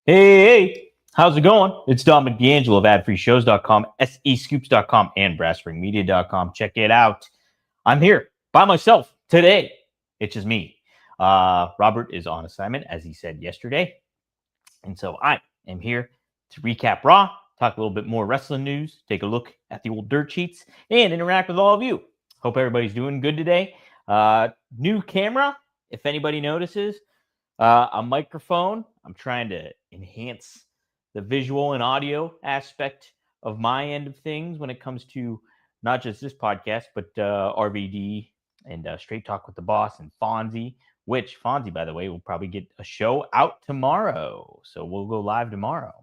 Hey, how's it going? It's Dominic D'Angelo of adfreeshows.com, scoops.com, and brassringmedia.com. Check it out. I'm here by myself today. It's just me. Robert is on assignment, as he said yesterday. And so I am here to recap Raw, talk a little bit more wrestling news, take a look at the old dirt sheets, and interact with all of you. Hope everybody's doing good today. New camera, if anybody notices, a microphone. I'm trying to enhance the visual and audio aspect of my end of things when it comes to not just this podcast, but RVD and Straight Talk with the Boss and Fonzie, which Fonzie, by the way, will probably get a show out tomorrow. So we'll go live tomorrow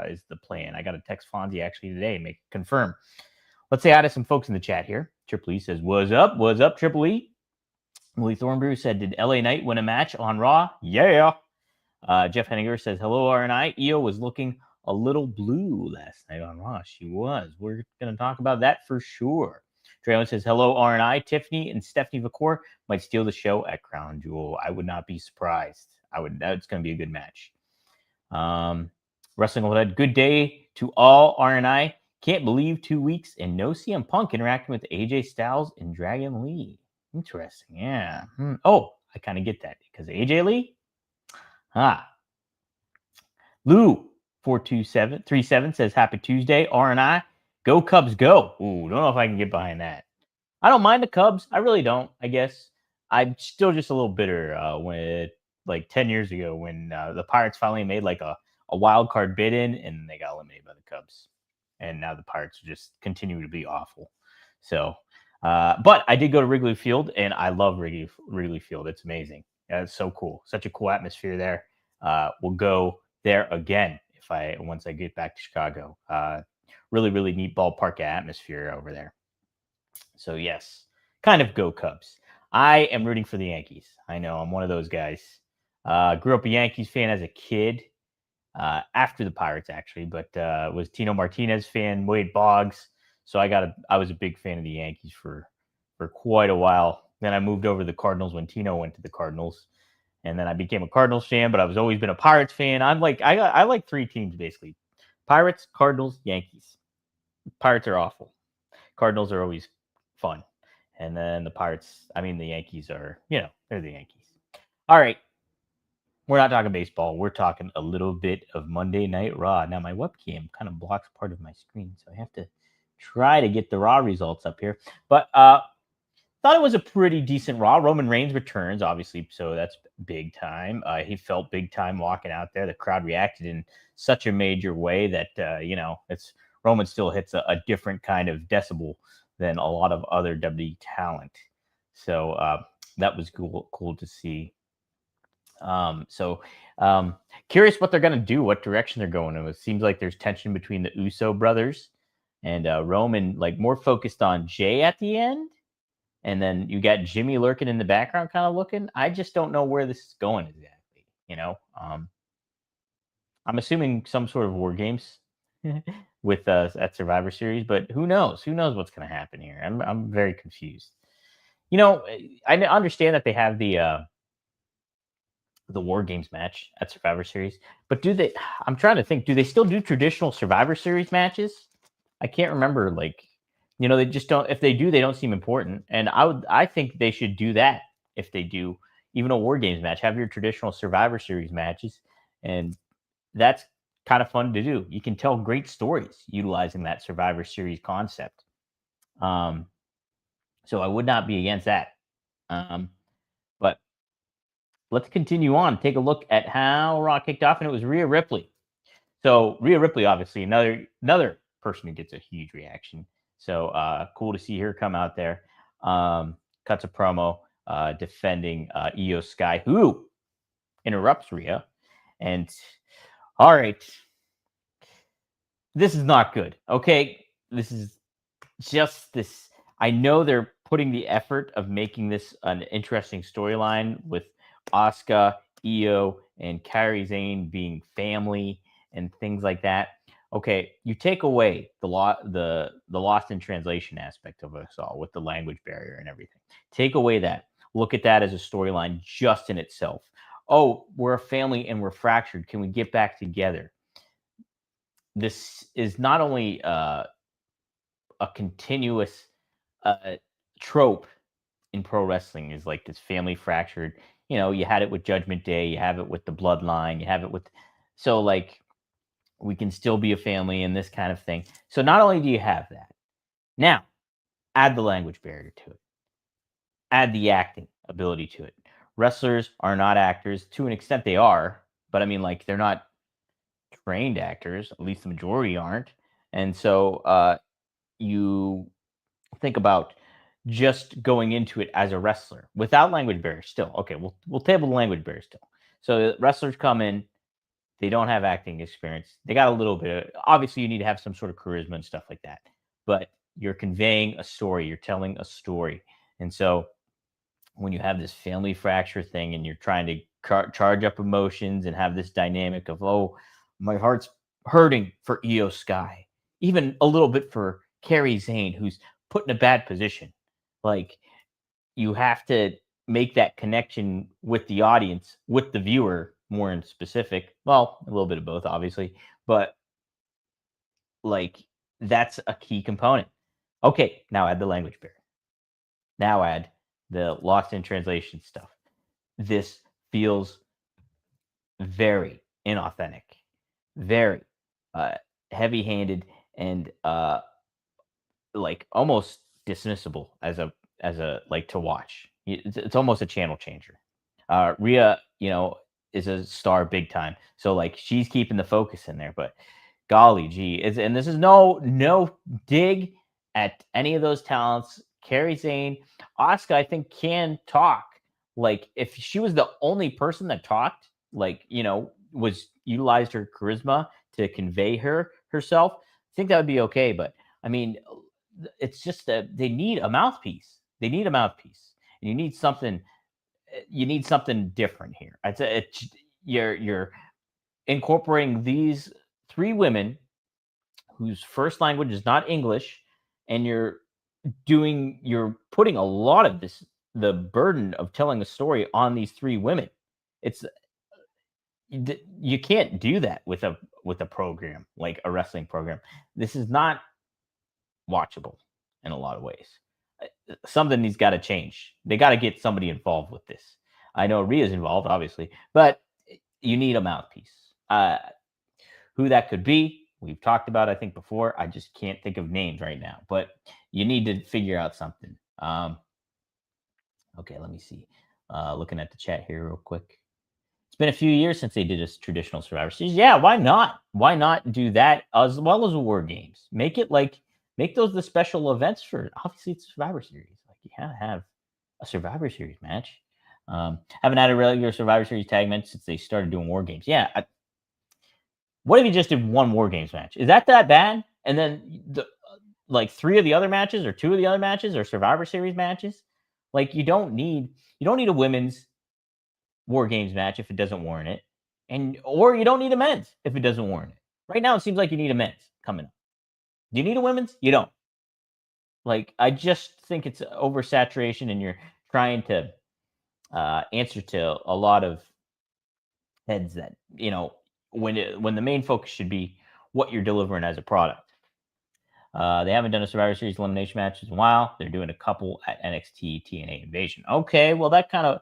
is the plan. I got to text Fonzie actually today and make confirm. Let's say hi to some folks in the chat here. Triple E says, "What's up? What's up, Triple E?" Willie Thornbrew said, "Did LA Knight win a match on Raw?" Yeah. Jeff Henninger says, "Hello, RNI. Io was looking a little blue last night on Raw. She was. We're going to talk about that for sure." Traylon says, "Hello, RNI. Tiffany and Stephanie Vakor might steal the show at Crown Jewel. I would not be surprised. It's going to be a good match." Wrestling Overhead, good day to all, RNI. Can't believe 2 weeks and no CM Punk interacting with AJ Styles and Dragon Lee. Interesting, yeah. Oh, I kind of get that because AJ Lee. Lou 42737 says, "Happy Tuesday, R&I. Go Cubs, go." Ooh, don't know if I can get behind that. I don't mind the Cubs. I really don't. I guess I'm still just a little bitter when like 10 years ago when the Pirates finally made like a wild card bid in and they got eliminated by the Cubs, and now the Pirates just continue to be awful. So. But I did go to Wrigley Field, and I love Wrigley Field. It's amazing. It's so cool. Such a cool atmosphere there. We'll go there again once I get back to Chicago. Really neat ballpark atmosphere over there. So yes, kind of go Cubs. I am rooting for the Yankees. I know I'm one of those guys. Grew up a Yankees fan as a kid. After the Pirates, actually, but was Tino Martinez fan, Wade Boggs. So I was a big fan of the Yankees for quite a while. Then I moved over to the Cardinals when Tino went to the Cardinals, and then I became a Cardinals fan. But I've always been a Pirates fan. I like three teams basically: Pirates, Cardinals, Yankees. Pirates are awful. Cardinals are always fun, and then the Yankees are they're the Yankees. All right. We're not talking baseball. We're talking a little bit of Monday Night Raw. Now, my webcam kind of blocks part of my screen, so I have to try to get the Raw results up here. But thought it was a pretty decent Raw. Roman Reigns returns, obviously, so that's big time. He felt big time walking out there. The crowd reacted in such a major way that, it's Roman still hits a different kind of decibel than a lot of other WWE talent. So that was cool to see. Curious what they're going to do, what direction they're going in. It seems like there's tension between the Uso brothers and Roman, like more focused on Jay at the end. And then you got Jimmy lurking in the background, kind of looking. I just don't know where this is going exactly. I'm assuming some sort of War Games with at Survivor Series, but who knows? Who knows what's going to happen here? I'm very confused. I understand that they have the War Games match at Survivor Series. But I'm trying to think, do they still do traditional Survivor Series matches? I can't remember. They just don't. If they do, they don't seem important. And I think they should do that if they do even a War Games match. Have your traditional Survivor Series matches, and that's kind of fun to do. You can tell great stories utilizing that Survivor Series concept. So I would not be against that. But let's continue on. Take a look at how Raw kicked off, and it was Rhea Ripley. So Rhea Ripley, obviously, another person who gets a huge reaction. So cool to see her come out there. Cuts a promo defending Io Sky, who interrupts Rhea. And all right, this is not good. Okay, this is just this. I know they're putting the effort of making this an interesting storyline with Asuka, Io, and Kairi Sane being family and things like that. Okay, you take away the lost in translation aspect of us all with the language barrier and everything. Take away that. Look at that as a storyline just in itself. oh, we're a family and we're fractured. Can we get back together? This is not only a continuous uh, trope in pro wrestling is like this family fractured. You know, you had it with Judgment Day, you have it with the Bloodline, you have it with so like we can still be a family and this kind of thing. So not only do you have that, now add the language barrier to it, add the acting ability to it. Wrestlers are not actors to an extent they are, but I mean like they're not trained actors, at least the majority aren't. And so you think about just going into it as a wrestler without language barriers still. Okay, we'll table the language barrier still. So wrestlers come in, they don't have acting experience. They got a little bit of, obviously you need to have some sort of charisma and stuff like that. But you're conveying a story, you're telling a story. And so when you have this family fracture thing and you're trying to charge up emotions and have this dynamic of, oh, my heart's hurting for Io Sky, even a little bit for Carrie Zane, who's put in a bad position. Like, you have to make that connection with the audience, with the viewer, more in specific. Well, a little bit of both, obviously, but like that's a key component. Okay, now add the language barrier. Now add the lost in translation stuff. This feels very inauthentic, very uh, heavy-handed, and like almost dismissible as a like to watch. It's almost a channel changer. Rhea, you know, is a star big time, so like she's keeping the focus in there. But golly gee, and this is no dig at any of those talents. Carrie Zane, Asuka, I think can talk. Like if she was the only person that talked, like you know, was utilized her charisma to convey herself, I think that would be okay. But I mean, it's just that they need a mouthpiece. They need a mouthpiece, and you need something different here. You're incorporating these three women whose first language is not English, and you're putting a lot of the burden of telling a story on these three women. It's you can't do that with a program like a wrestling program. This is not watchable in a lot of ways. Something needs got to change. They got to get somebody involved with this. I know Rhea's involved, obviously, but you need a mouthpiece. Who that could be, we've talked about, I think, before. I just can't think of names right now, but you need to figure out something. Okay, let me see. Looking at the chat here real quick. It's been a few years since they did a traditional Survivor Series. Yeah, why not? Why not do that as well as War Games? Make those the special events for. Obviously, it's Survivor Series. Like you gotta have a Survivor Series match. Haven't had a regular Survivor Series tag match since they started doing War Games. Yeah, what if you just did one War Games match? Is that bad? And then like three of the other matches or two of the other matches are Survivor Series matches. Like you don't need a women's War Games match if it doesn't warrant it, and or you don't need a men's if it doesn't warrant it. Right now, it seems like you need a men's coming up. Do you need a women's? You don't. Like I just think it's oversaturation, and you're trying to answer to a lot of heads that you know when the main focus should be what you're delivering as a product. They haven't done a Survivor Series elimination match in a while. They're doing a couple at NXT TNA Invasion. Okay, well that kind of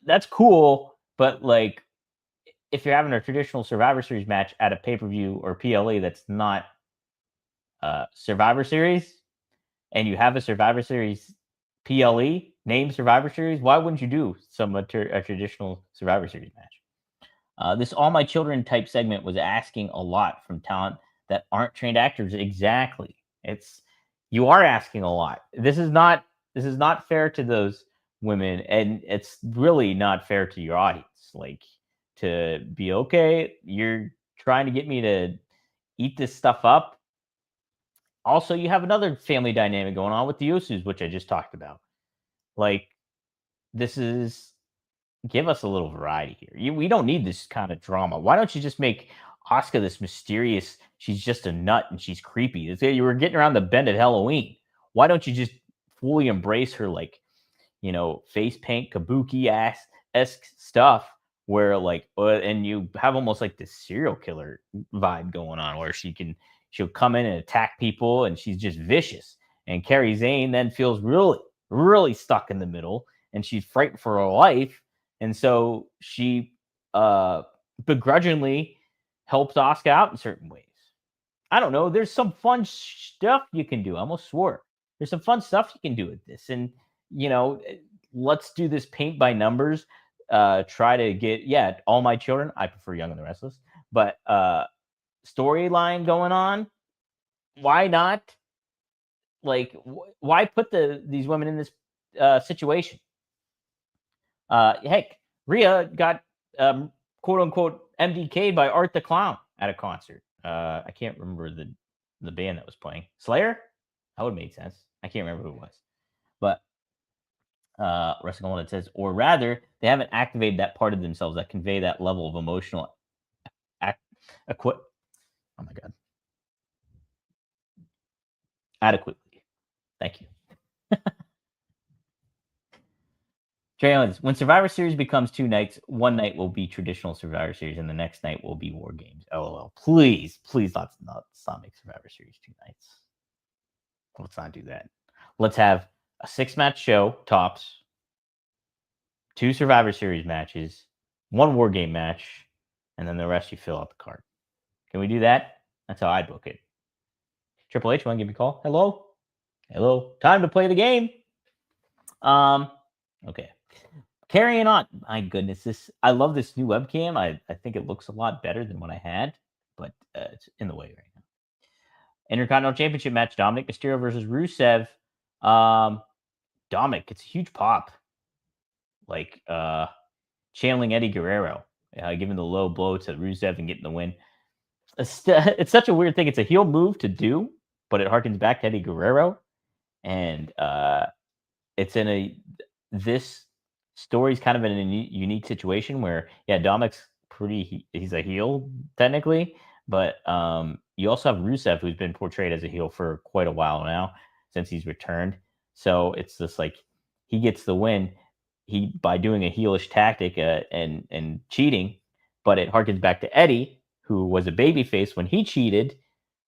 that's cool, but like if you're having a traditional Survivor Series match at a pay per view or PLE that's not Survivor Series, and you have a Survivor Series PLE named Survivor Series, why wouldn't you do a traditional Survivor Series match? This All My Children type segment was asking a lot from talent that aren't trained actors. Exactly. It's you are asking a lot. This is not fair to those women, and it's really not fair to your audience. Like to be okay, you're trying to get me to eat this stuff up. Also, you have another family dynamic going on with the Usos, which I just talked about. Like this is give us a little variety here. We don't need this kind of drama. Why don't you just make Oscar this mysterious? She's just a nut and she's creepy. You were getting around the bend at Halloween. Why don't you just fully embrace her? Like face paint, kabuki ass esque stuff where and you have almost like this serial killer vibe going on where she'll come in and attack people and she's just vicious. And Carrie Zane then feels really, really stuck in the middle and she's frightened for her life. And so she begrudgingly helps Oscar out in certain ways. I don't know. There's some fun stuff you can do. I almost swore. There's some fun stuff you can do with this. And, let's do this paint by numbers. Try to get, all my children. I prefer Young and the Restless, but storyline going on. Why not? Like, why put these women in this situation? Heck, Rhea got quote unquote MDK'd by Art the Clown at a concert. I can't remember the band that was playing. Slayer? That would have made sense. I can't remember who it was. But Wrestling One, it says, or rather, they haven't activated that part of themselves that convey that level of emotional oh my God. Adequately. Thank you. Trey Owens, when Survivor Series becomes 2 nights, one night will be traditional Survivor Series and the next night will be War Games. LOL. Please, let's not make Survivor Series 2 nights. Let's not do that. Let's have a 6-match show, tops, 2 Survivor Series matches, 1 War Game match, and then the rest you fill out the card. Can we do that? That's how I book it. Triple H, want to give me a call? Hello. Time to play the game. Okay. Carrying on. My goodness, I love this new webcam. I think it looks a lot better than what I had, but it's in the way right now. Intercontinental Championship match: Dominic Mysterio versus Rusev. Dominic gets a huge pop, like channeling Eddie Guerrero, giving the low blow to Rusev and getting the win. It's such a weird thing. It's a heel move to do, but it harkens back to Eddie Guerrero, and it's this story's kind of in a unique situation where, Dominic's he's a heel technically, but you also have Rusev, who's been portrayed as a heel for quite a while now since he's returned. So it's just like he gets the win by doing a heelish tactic and cheating, but it harkens back to Eddie, who was a babyface when he cheated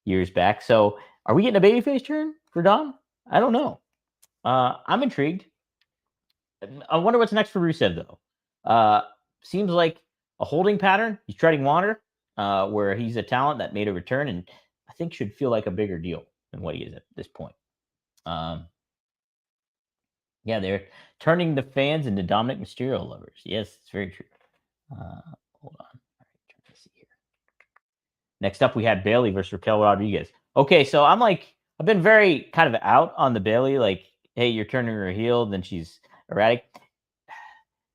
years back. So are we getting a babyface turn for Dom? I don't know. I'm intrigued. I wonder what's next for Rusev, though. Seems like a holding pattern. He's treading water, where he's a talent that made a return and I think should feel like a bigger deal than what he is at this point. They're turning the fans into Dominic Mysterio lovers. Yes, it's very true. Hold on. All right, trying to see here. Next up, we had Bayley versus Raquel Rodriguez. Okay, so I've been very kind of out on the Bayley, like, hey, you're turning her heel, then she's erratic.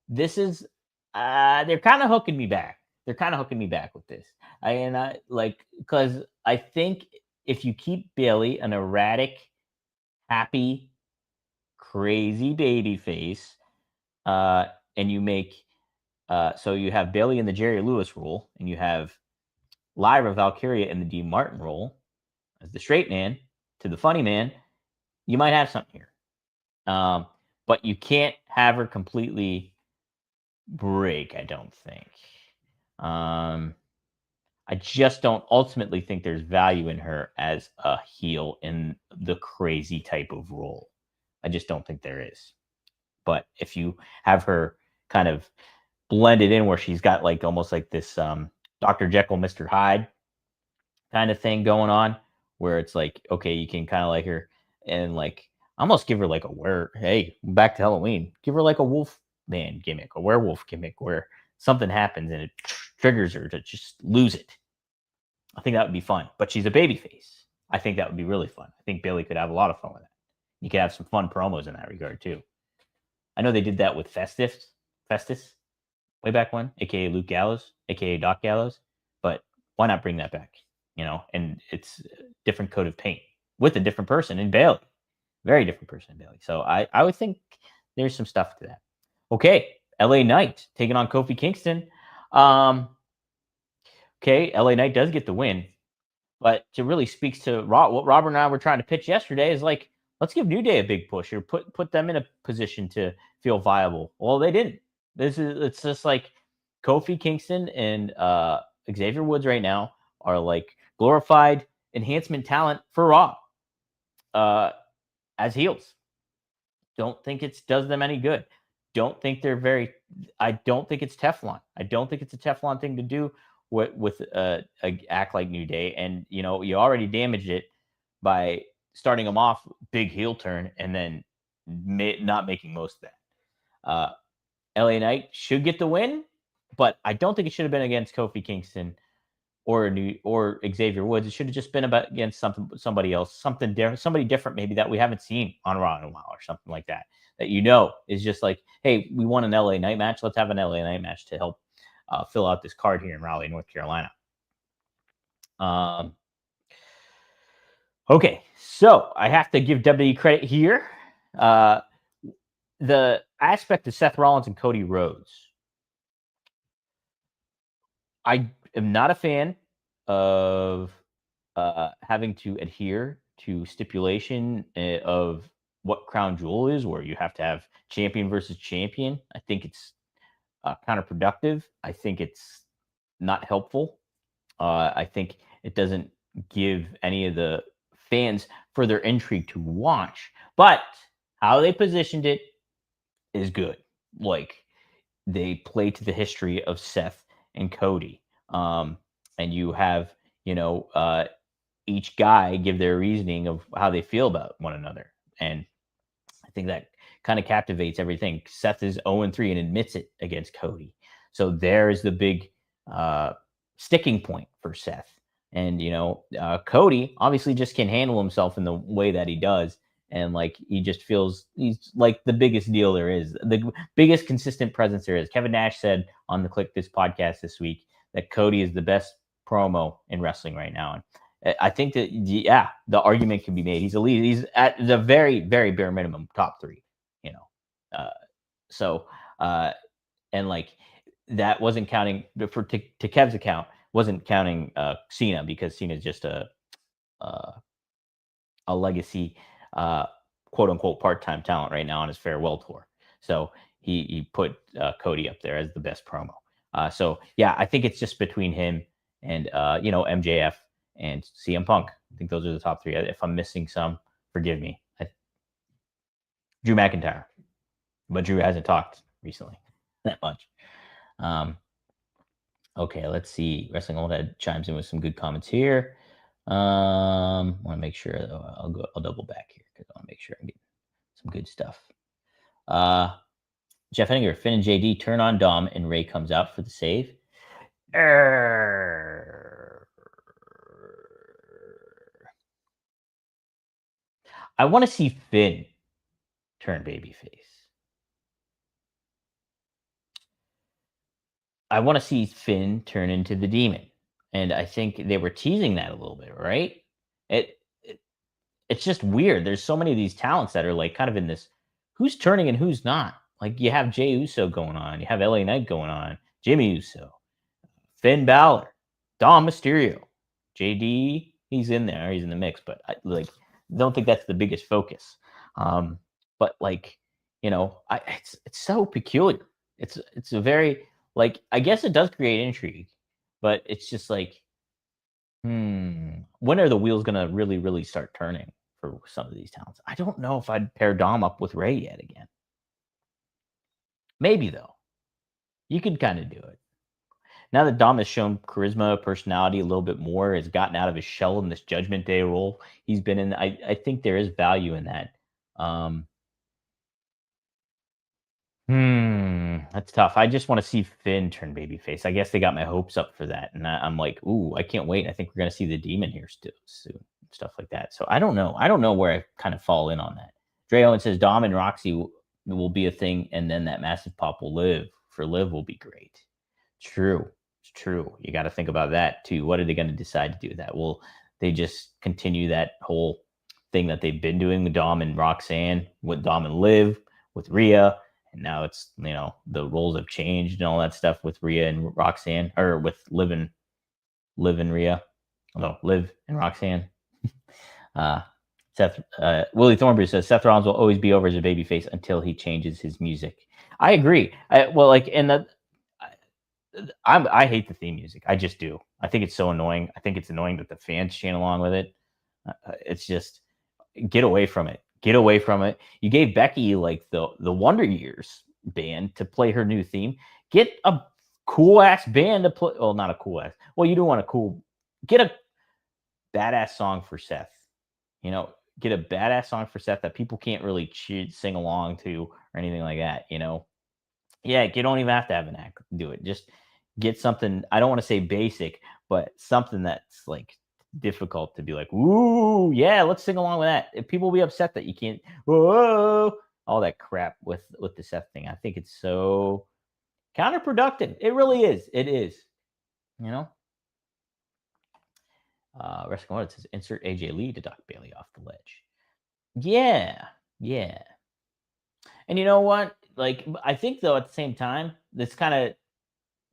This is they're kind of hooking me back. They're kind of hooking me back with this. Because I think if you keep Bayley an erratic, happy, crazy baby face, and you make so you have Bayley in the Jerry Lewis role, and you have Lyra Valkyria in the Dean Martin role as the straight man to the funny man, you might have something here. But you can't have her completely break, I don't think. I just don't ultimately think there's value in her as a heel in the crazy type of role. I just don't think there is. But if you have her kind of blended in where she's got like almost like this Dr. Jekyll, Mr. Hyde kind of thing going on, where it's like, okay, you can kind of like her and like almost give her like back to Halloween, give her like a wolf man gimmick, a werewolf gimmick where something happens and it triggers her to just lose it. I think that would be fun. But she's a babyface. I think that would be really fun. I think Bayley could have a lot of fun with that. You could have some fun promos in that regard too. I know they did that with Festus way back when, aka Luke Gallows, aka Doc Gallows. But why not bring that back? And it's a different coat of paint with a different person in Bayley. Very different person in Bayley. So I would think there's some stuff to that. Okay, LA Knight taking on Kofi Kingston. Okay, LA Knight does get the win, but it really speaks to what Robert and I were trying to pitch yesterday is like, Let's give New Day a big push or put them in a position to feel viable. Well, they didn't. It's just like Kofi Kingston and Xavier Woods right now are like glorified enhancement talent for Raw uh, as heels. Don't think it does them any good. Don't think they're very. I don't think it's Teflon. I don't think it's a Teflon thing to do with a act like New Day. And you already damaged it by starting them off big heel turn and then not making most of that. LA Knight should get the win, but I don't think it should have been against Kofi Kingston or Xavier Woods. It should have just been about against somebody else, something different, somebody different maybe that we haven't seen on Raw in a while or something like that. That is just like, hey, we won an LA Knight match. Let's have an LA Knight match to help fill out this card here in Raleigh, North Carolina. Okay, so I have to give WWE credit here. The aspect of Seth Rollins and Cody Rhodes. I am not a fan of having to adhere to stipulation of what crown jewel is, where you have to have champion versus champion. I think it's counterproductive. I think it's not helpful. I think it doesn't give any of the fans further intrigue to watch. But how they positioned it is good. Like, they play to the history of Seth and Cody. And you have, each guy give their reasoning of how they feel about one another. And I think that kind of captivates everything. Seth is 0-3 and admits it against Cody. So there's the big sticking point for Seth. And, Cody obviously just can handle himself in the way that he does. And like, he just feels he's like the biggest deal there is, the biggest consistent presence there is. Kevin Nash said on the Click This podcast this week that Cody is the best promo in wrestling right now. And I think that, yeah, the argument can be made. He's elite. He's at the very, very bare minimum top 3, and like, that wasn't counting to Kev's account, wasn't counting Cena, because Cena's just a legacy, quote unquote, part-time talent right now on his farewell tour. So he put Cody up there as the best promo. So yeah, I think it's just between him and MJF and CM Punk. I think those are the top 3. If I'm missing some, forgive me. Drew McIntyre, but Drew hasn't talked recently that much. Okay, let's see. Wrestling Old Head chimes in with some good comments here. Want to make sure I'll double back here because I want to make sure I get some good stuff. Jeff Henninger, Finn and JD turn on Dom and Ray comes out for the save. I want to see Finn turn babyface. I want to see Finn turn into the Demon. And I think they were teasing that a little bit, right? It's just weird. There's so many of these talents that are like kind of in this, who's turning and who's not. Like, you have Jey Uso going on, you have LA Knight going on, Jimmy Uso, Finn Balor, Dom Mysterio, JD. He's in there, he's in the mix, but I don't think that's the biggest focus. But like, it's so peculiar. It's a very, like, I guess it does create intrigue, but it's just like, when are the wheels gonna really, really start turning for some of these talents? I don't know if I'd pair Dom up with Ray yet again. Maybe, though. You could kind of do it. Now that Dom has shown charisma, personality a little bit more, has gotten out of his shell in this Judgment Day role he's been in, I think there is value in that. That's tough. I just want to see Finn turn babyface. I guess they got my hopes up for that, and I'm like, ooh, I can't wait. I think we're gonna see the Demon here still soon, stuff like that. So I don't know. I don't know where I kind of fall in on that. Dre Owen says Dom and Roxy will be a thing, and then that massive pop will live. For Liv will be great. True. It's true. You got to think about that too. What are they going to decide to do with that? Will they just continue that whole thing that they've been doing with Dom and Roxanne, with Dom and Liv, with Rhea? And now it's, the roles have changed and all that stuff with Rhea and Roxanne, or with Liv and Rhea. No, Liv and Roxanne. Willie Thornberry says Seth Rollins will always be over as a babyface until he changes his music. I agree. Well, like in the, I hate the theme music. I just do. I think it's so annoying. I think it's annoying that the fans chant along with it. It's just get away from it. Get away from it. You gave Becky like the Wonder Years band to play her new theme. Get a cool ass band to play. Well, not a cool ass. Well, you do want a cool. Get a badass song for Seth. You know, get a badass song for Seth that people can't really sing along to or anything like that. You know, yeah, you don't even have to have an act to do it. Just get something. I don't want to say basic, but something that's like difficult to be like, ooh, yeah, let's sing along with that. If people will be upset that you can't, whoa, all that crap with the Seth thing. I think it's so counterproductive. It really is. It is. You know. Wrestling World says insert AJ Lee to Doc Bailey off the ledge. Yeah, yeah. And you know what? Like, I think though at the same time, this kind of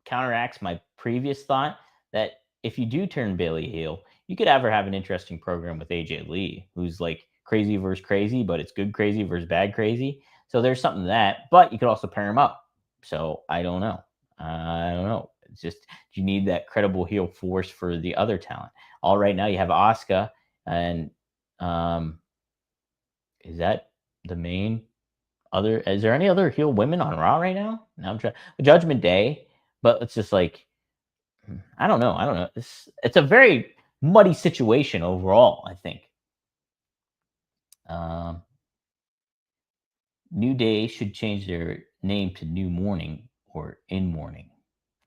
counteracts my previous thought that if you do turn Bailey heel, you could ever have an interesting program with AJ Lee, who's like crazy versus crazy, but it's good crazy versus bad crazy. So there's something to that, but you could also pair them up. So I don't know. I don't know. It's just you need that credible heel force for the other talent. All right now you have Asuka, and is that the main other? Is there any other heel women on Raw right now? Now I'm trying Judgment Day, but it's just like I don't know. I don't know. It's a very muddy situation overall, I think. Um, New Day should change their name to New Morning or In Morning.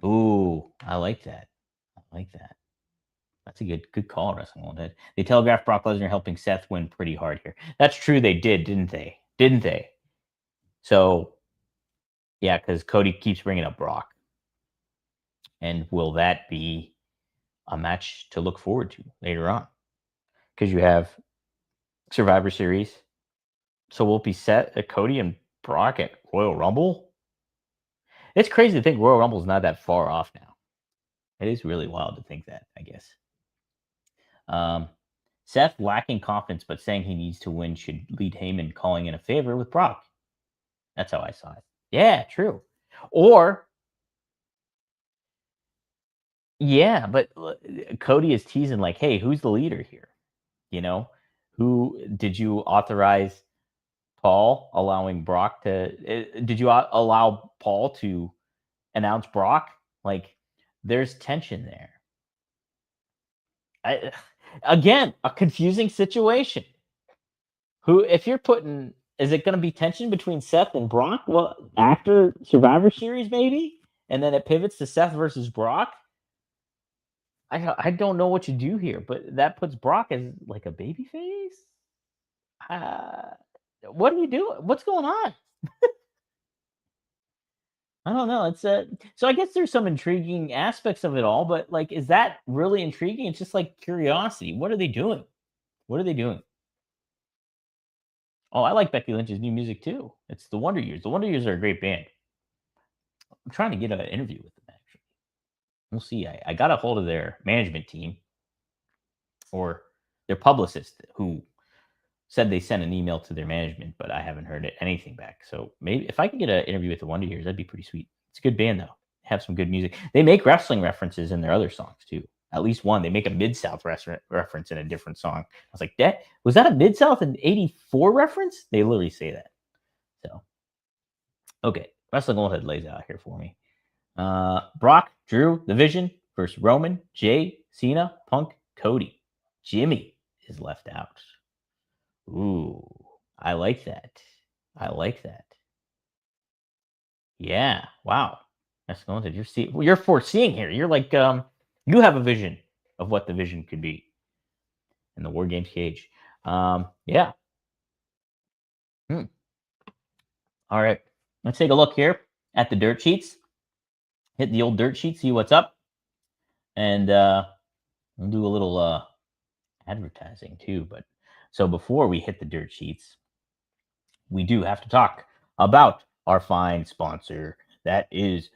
Ooh, I like that. I like that. That's a good call, Wrestling World. They telegraphed Brock Lesnar helping Seth win pretty hard here. That's true. They did, didn't they? Didn't they? So yeah, because Cody keeps bringing up Brock, and will that be a match to look forward to later on? Because you have Survivor Series. So will it be set at Cody and Brock at Royal Rumble? It's crazy to think Royal Rumble is not that far off now. It is really wild to think that, I guess. Um, Seth lacking confidence but saying he needs to win should lead Heyman calling in a favor with Brock. That's how I saw it. Yeah, true. Or, yeah, but Cody is teasing like, hey, who's the leader here? You know, who did you authorize Paul allowing Brock to? Did you allow Paul to announce Brock? Like, there's tension there. Again, a confusing situation. Who, if you're putting, is it going to be tension between Seth and Brock? Well, after Survivor Series, maybe, and then it pivots to Seth versus Brock. I don't know what you do here, but that puts Brock as like a baby face. Uh, what are you doing? What's going on? I don't know. It's so I guess there's some intriguing aspects of it all, but like, is that really intriguing? It's just like curiosity. What are they doing? What are they doing? Oh, I like Becky Lynch's new music too. It's the Wonder Years. The Wonder Years are a great band. I'm trying to get an interview with them actually. We'll see. I got a hold of their management team or their publicist who said they sent an email to their management, but I haven't heard anything back. So maybe if I could get an interview with the Wonder Years, that'd be pretty sweet. It's a good band though. Have some good music. They make wrestling references in their other songs too. At least one. They make a Mid South reference in a different song. I was like, that was that a Mid South in '84 reference? They literally say that. So okay, Wrestling Old Head lays out here for me. Brock, Drew, The Vision versus Roman, Jay, Cena, Punk, Cody. Jimmy is left out. Ooh, I like that. I like that. Yeah. Wow. That's going to you're foreseeing here. You're like you have a vision of what the vision could be in the War Games cage. Yeah. Hmm. All right. Let's take a look here at the dirt sheets. Hit the old dirt sheet, see what's up. And we'll do a little advertising too. But so before we hit the dirt sheets, we do have to talk about our fine sponsor. That is,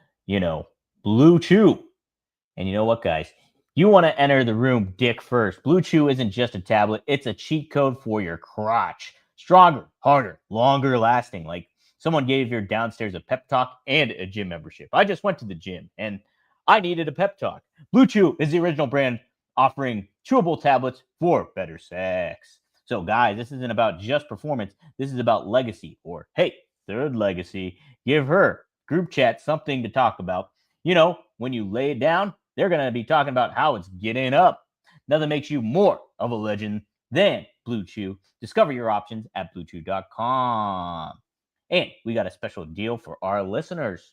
Blue Chew. And you know what, guys? You want to enter the room dick first. Blue Chew isn't just a tablet, it's a cheat code for your crotch. Stronger, harder, longer lasting. Like someone gave your downstairs a pep talk and a gym membership. I just went to the gym and I needed a pep talk. Blue Chew is the original brand offering chewable tablets for better sex. So, guys, this isn't about just performance. This is about legacy, or hey, third legacy. Give her group chat something to talk about. When you lay it down, they're going to be talking about how it's getting up. Nothing makes you more of a legend than Blue Chew. Discover your options at bluechew.com. And we got a special deal for our listeners.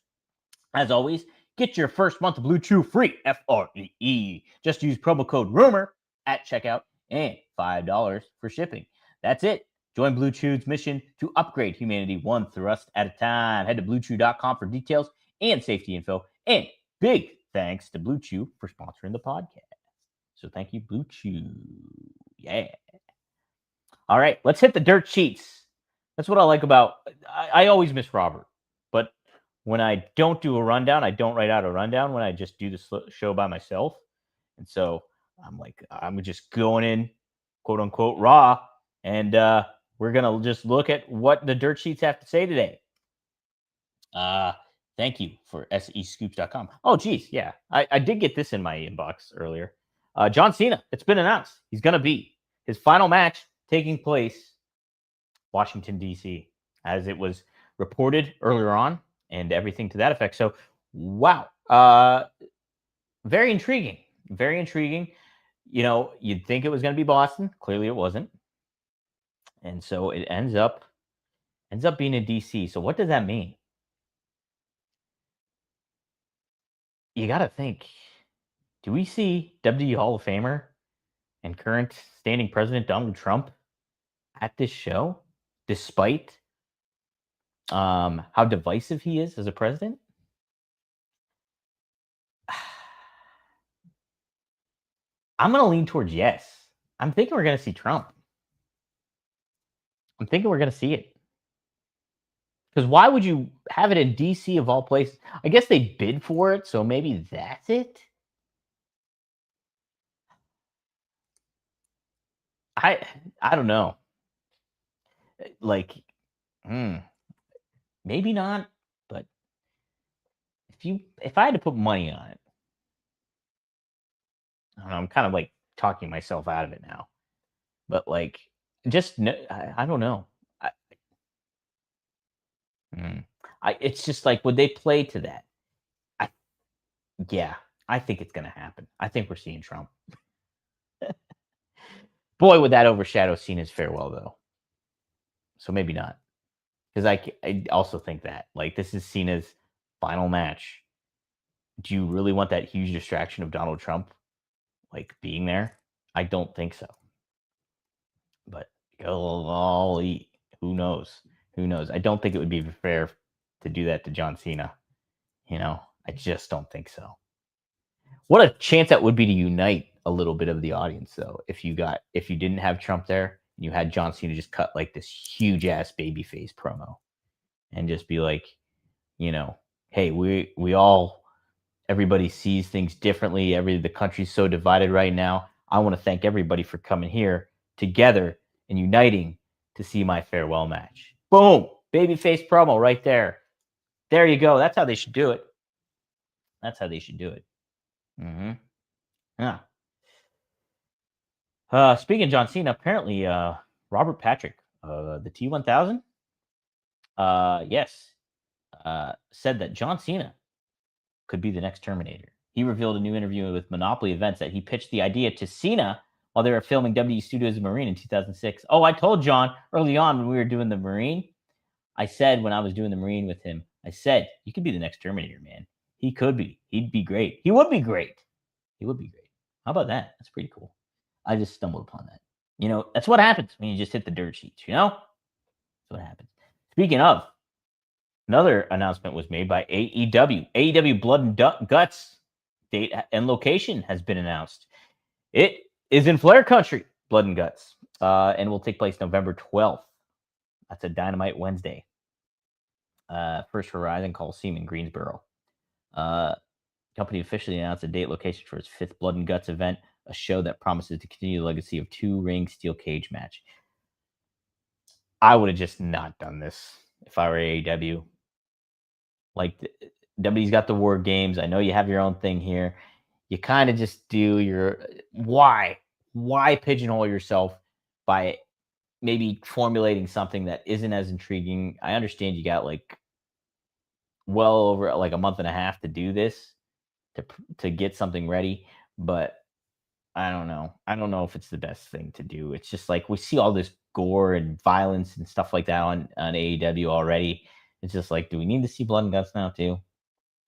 As always, get your first month of Blue Chew free, FREE. Just use promo code RUMOR at checkout and $5 for shipping. That's it. Join Blue Chew's mission to upgrade humanity one thrust at a time. Head to bluechew.com for details and safety info. And big thanks to Blue Chew for sponsoring the podcast. So thank you, Blue Chew. Yeah. All right, let's hit the dirt sheets. That's what I like about. I always miss Robert, but when I don't do a rundown, I don't write out a rundown when I just do the show by myself. And so I'm just going in, quote unquote, raw. And we're going to just look at what the dirt sheets have to say today. Thank you for SEScoops.com. Oh, geez. Yeah. I did get this in my inbox earlier. John Cena, it's been announced. He's going to be his final match taking place Washington, D.C., as it was reported earlier on and everything to that effect. So, wow. Very intriguing. Very intriguing. You'd think it was going to be Boston. Clearly it wasn't. And so it ends up being in DC. So what does that mean? You got to think, do we see WWE Hall of Famer and current standing president Donald Trump at this show, despite how divisive he is as a president? I'm going to lean towards yes. I'm thinking we're going to see Trump. I'm thinking we're going to see it. Because why would you have it in DC of all places? I guess they bid for it, so maybe that's it. I don't know. Like, maybe not. But if I had to put money on it, I don't know, I'm kind of like talking myself out of it now. But like, just I don't know. It's just like, would they play to that? Yeah, I think it's gonna happen. I think we're seeing Trump. Boy, would that overshadow Cena's farewell, though. So maybe not, because I also think that like this is Cena's final match. Do you really want that huge distraction of Donald Trump, like being there? I don't think so. But golly, who knows? Who knows? I don't think it would be fair to do that to John Cena. I just don't think so. What a chance that would be to unite a little bit of the audience, though, if you didn't have Trump there, and you had John Cena just cut like this huge ass babyface promo, and just be like, hey, we all, everybody sees things differently. The country's so divided right now. I want to thank everybody for coming here together and uniting to see my farewell match. Boom, babyface promo right there. There you go. That's how they should do it. That's how they should do it. Mm-hmm. Yeah. Speaking of John Cena, apparently Robert Patrick, the T1000, yes, said that John Cena could be the next Terminator. He revealed in a new interview with Monopoly Events that he pitched the idea to Cena while they were filming WWE Studios Marine in 2006. Oh, I told John early on when we were doing the Marine, I said when I was doing the Marine with him, I said, you could be the next Terminator, man. He could be. He'd be great. He would be great. He would be great. How about that? That's pretty cool. I just stumbled upon that. That's what happens when you just hit the dirt sheets, That's what happens. Speaking of, another announcement was made by AEW. AEW Blood and Guts date and location has been announced. It is in Flair Country, Blood and Guts, and will take place November 12th. That's a Dynamite Wednesday. First Horizon Coliseum in Greensboro. Company officially announced a date location for its fifth Blood and Guts event, a show that promises to continue the legacy of two-ring steel cage match. I would have just not done this if I were AEW. Like WWE's got the War Games. I know you have your own thing here. You kind of just do your why pigeonhole yourself by maybe formulating something that isn't as intriguing. I understand you got like well over like a month and a half to do this to get something ready, but I don't know. I don't know if it's the best thing to do. It's just like we see all this gore and violence and stuff like that on AEW already. It's just like, do we need to see blood and guts now too?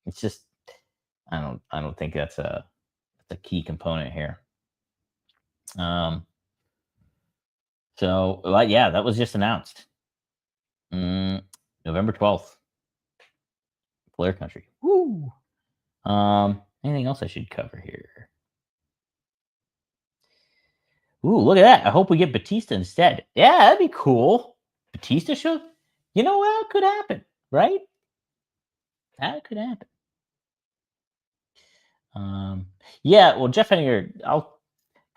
It's just I don't think that's a key component here. Um so yeah, that was just announced. Mm, November 12th, Blair Country. Woo! Anything else I should cover here? Ooh, look at that. I hope we get Batista instead. Yeah, that'd be cool. Batista show? You know what? That could happen, right? That could happen. Um, yeah, well, Jeff Henniger, I'll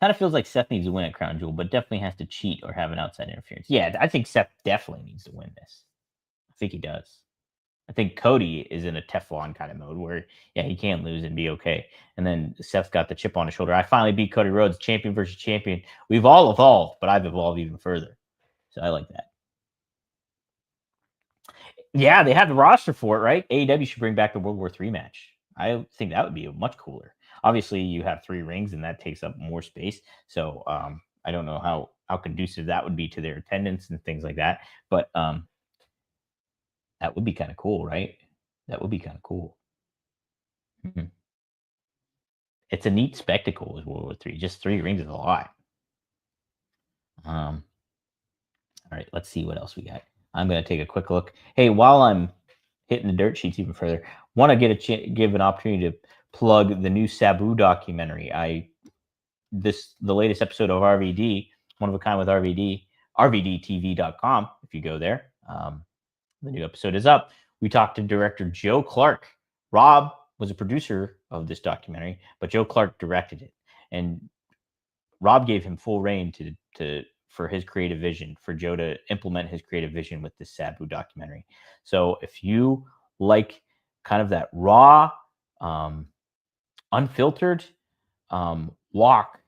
kind of feels like Seth needs to win at Crown Jewel, but definitely has to cheat or have an outside interference. Yeah, I think Seth definitely needs to win this. I think he does. I think Cody is in a Teflon kind of mode where, yeah, he can lose and be okay. And then Seth's got the chip on his shoulder. I finally beat Cody Rhodes, champion versus champion. We've all evolved, but I've evolved even further. So I like that. Yeah, they have the roster for it, right? AEW should bring back the World War III match. I think that would be much cooler. Obviously, you have three rings, and that takes up more space. So I don't know how conducive that would be to their attendance and things like that. But that would be kind of cool, right? That would be kind of cool. Mhm. It's a neat spectacle with World War III. Just three rings is a lot. Um, all right, let's see what else we got. I'm going to take a quick look. Hey, while I'm hitting the dirt sheets even further, want to give an opportunity to plug the new Sabu documentary. The latest episode of RVD, One of a Kind with RVD, RVDTV.com. If you go there, the new episode is up. We talked to director Joe Clark. Rob was a producer of this documentary, but Joe Clark directed it, and Rob gave him full reign to for his creative vision, for Joe to implement his creative vision with this Sabu documentary. So if you like kind of that raw, um, unfiltered walk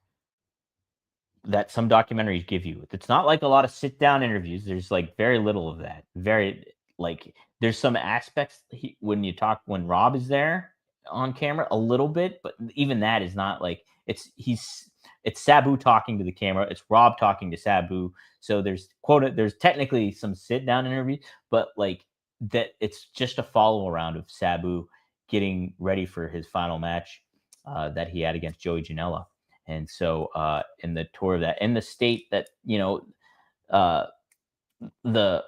that some documentaries give you, it's not like a lot of sit down interviews. There's like very little of that. Very like there's some aspects when Rob is there on camera a little bit, but even that is not like it's Sabu talking to the camera. It's Rob talking to Sabu. So there's technically some sit down interview, but like that it's just a follow around of Sabu getting ready for his final match that he had against Joey Janela. And so in the tour of that, in the state that uh, the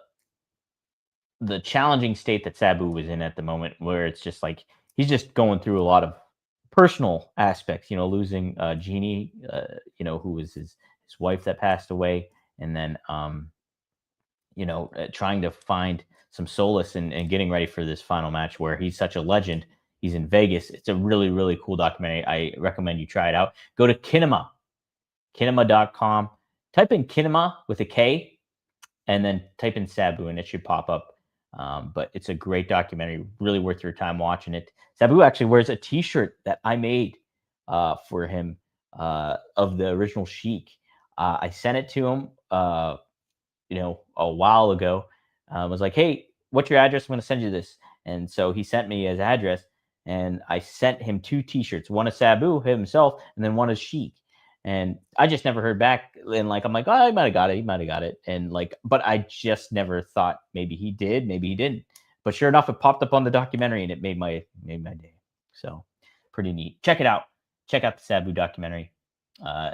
the challenging state that Sabu was in at the moment, where it's just like he's just going through a lot of personal aspects, losing Jeannie, who was his wife that passed away, and then trying to find some solace in getting ready for this final match where he's such a legend. He's in Vegas. It's a really, really cool documentary. I recommend you try it out. Go to kinema.com. Type in Kinema with a K and then type in Sabu and it should pop up. But it's a great documentary, really worth your time watching it. Sabu actually wears a T-shirt that I made for him of the original Sheik. I sent it to him, a while ago. Was like, hey, what's your address? I'm going to send you this. And so he sent me his address, and I sent him two T-shirts, one of Sabu himself, and then one of Sheik. And I just never heard back. And like, I'm like, oh, he might have got it. He might have got it. And like, but I just never thought maybe he did, maybe he didn't. But sure enough, it popped up on the documentary and it made my day. So pretty neat. Check it out. Check out the Sabu documentary.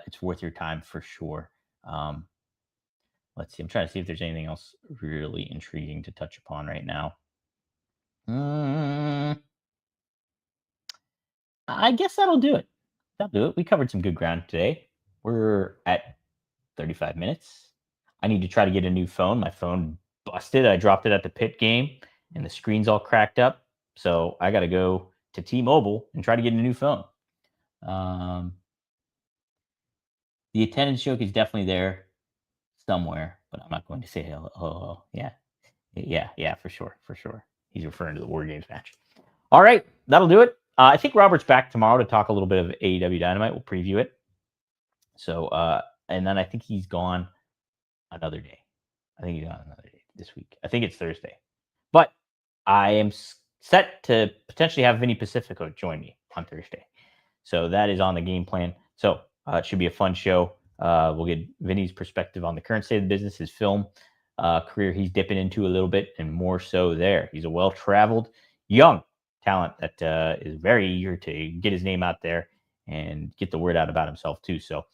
It's worth your time for sure. Let's see. I'm trying to see if there's anything else really intriguing to touch upon right now. I guess that'll do it. That'll do it. We covered some good ground today. We're at 35 minutes. I need to try to get a new phone. My phone busted. I dropped it at the pit game and the screen's all cracked up. So I got to go to T-Mobile and try to get a new phone. The attendance joke is definitely there somewhere, but I'm not going to say it. Oh, yeah, for sure. He's referring to the War Games match. All right, that'll do it. I think Robert's back tomorrow to talk a little bit of AEW Dynamite. We'll preview it. So, and then I think he's gone another day. This week. I think it's Thursday. But I am set to potentially have Vinny Pacifico join me on Thursday. So that is on the game plan. So it should be a fun show. We'll get Vinny's perspective on the current state of the business, his film career he's dipping into a little bit, and more so there. He's a well-traveled, young talent that is very eager to get his name out there and get the word out about himself too. So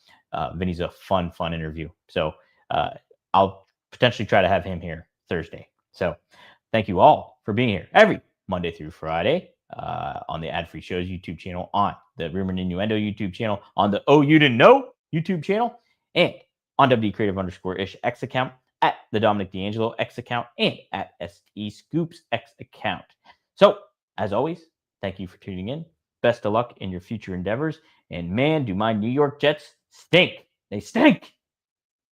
Vinny's a fun interview. So I'll potentially try to have him here Thursday. So thank you all for being here every Monday through Friday on the Ad Free Shows YouTube channel, on the Rumor and Innuendo YouTube channel, on the Oh You Didn't Know YouTube channel, and on WD Creative_ish X account, at the Dominic D'Angelo X account, and at ST Scoops X account. So, as always, thank you for tuning in. Best of luck in your future endeavors. And man, do my New York Jets stink. They stink.